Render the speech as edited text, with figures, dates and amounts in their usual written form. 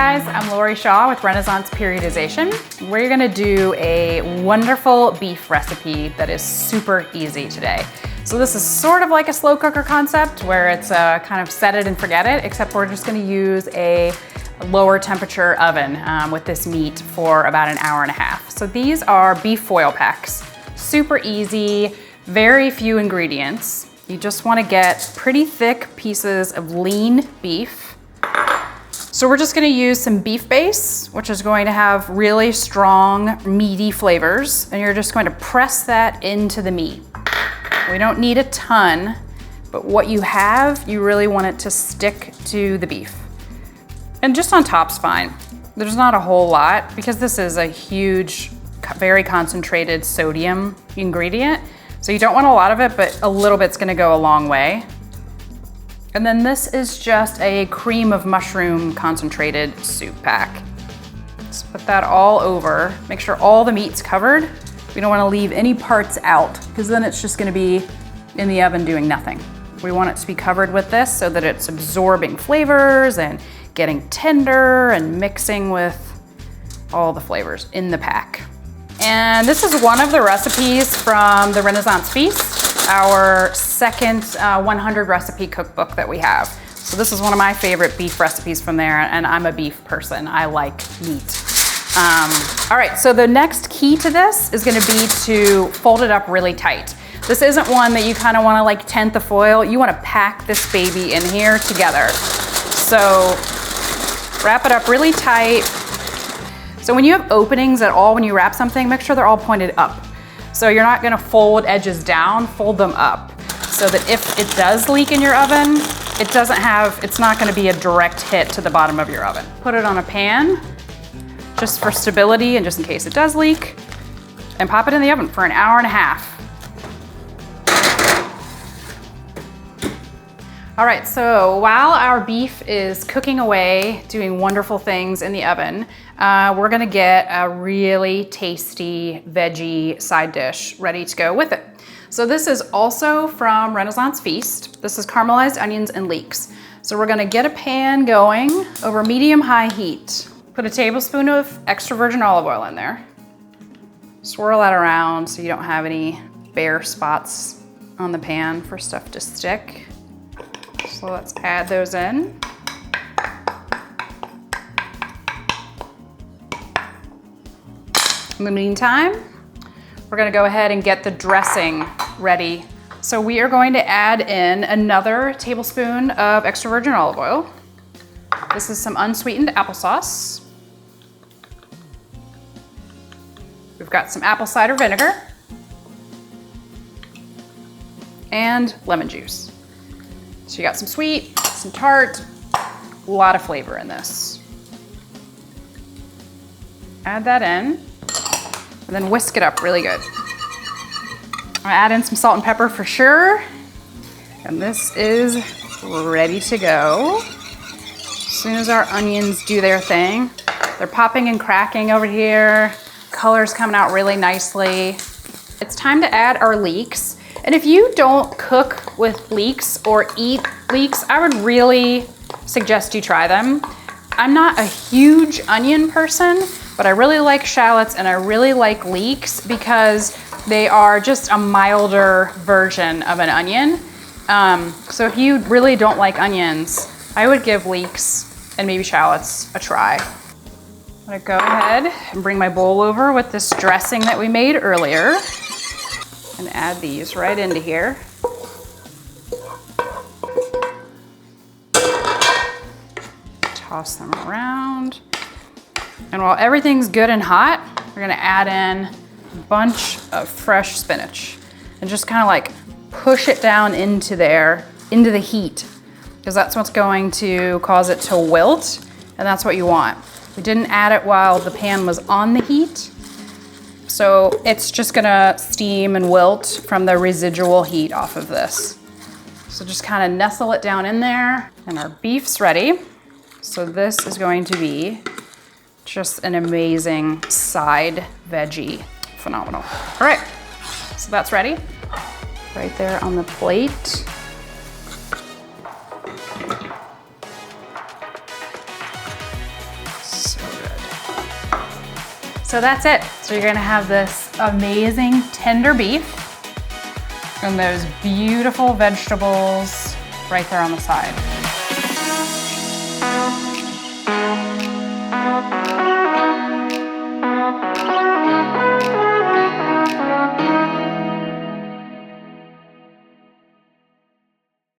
guys, I'm Lori Shaw with Renaissance Periodization. We're gonna do a wonderful beef recipe that is super easy today. So this is sort of like a slow cooker concept where it's kind of set it and forget it, except we're just gonna use a lower temperature oven with this meat for about an hour and a half. So these are beef foil packs. Super easy, very few ingredients. You just wanna get pretty thick pieces of lean beef. So we're just gonna use some beef base, which is going to have really strong, meaty flavors, and you're just going to press that into the meat. We don't need a ton, but what you have, you really want it to stick to the beef. And just on top's fine. There's not a whole lot because this is a huge, very concentrated sodium ingredient. So you don't want a lot of it, but a little bit's gonna go a long way. And then this is just a cream of mushroom concentrated soup pack. Just put that all over. Make sure all the meat's covered. We don't wanna leave any parts out because then it's just gonna be in the oven doing nothing. We want it to be covered with this so that it's absorbing flavors and getting tender and mixing with all the flavors in the pack. And this is one of the recipes from the Renaissance Feast, our second 100 recipe cookbook that we have. So this is one of my favorite beef recipes from there, and I'm a beef person. I like meat. All right, so the next key to this is gonna be to fold it up really tight. This isn't one that you kind of wanna like tent the foil. You wanna pack this baby in here together. So wrap it up really tight. So when you have openings at all, when you wrap something, make sure they're all pointed up. So you're not gonna fold edges down, fold them up. So that if it does leak in your oven, it's not gonna be a direct hit to the bottom of your oven. Put it on a pan, just for stability and just in case it does leak, and pop it in the oven for an hour and a half. All right, so while our beef is cooking away, doing wonderful things in the oven, we're gonna get a really tasty veggie side dish ready to go with it. So this is also from Renaissance Feast. This is caramelized onions and leeks. So we're gonna get a pan going over medium-high heat. Put a tablespoon of extra virgin olive oil in there. Swirl that around so you don't have any bare spots on the pan for stuff to stick. So let's add those in. In the meantime, we're gonna go ahead and get the dressing ready. So we are going to add in another tablespoon of extra virgin olive oil. This is some unsweetened applesauce. We've got some apple cider vinegar and lemon juice. So you got some sweet, some tart, a lot of flavor in this. Add that in, and then whisk it up really good. I'll add in some salt and pepper for sure. And this is ready to go. As soon as our onions do their thing, they're popping and cracking over here. Color's coming out really nicely. It's time to add our leeks. And if you don't cook with leeks or eat leeks, I would really suggest you try them. I'm not a huge onion person, but I really like shallots and I really like leeks because they are just a milder version of an onion. So if you really don't like onions, I would give leeks and maybe shallots a try. I'm gonna go ahead and bring my bowl over with this dressing that we made earlier. And add these right into here. Toss them around. And while everything's good and hot, we're gonna add in a bunch of fresh spinach and just kind of like push it down into there, into the heat, because that's what's going to cause it to wilt, and that's what you want. We didn't add it while the pan was on the heat, so it's just gonna steam and wilt from the residual heat off of this. So just kind of nestle it down in there, and our beef's ready. So this is going to be just an amazing side veggie. Phenomenal. All right, so that's ready. Right there on the plate. So that's it. So you're gonna have this amazing tender beef and those beautiful vegetables right there on the side.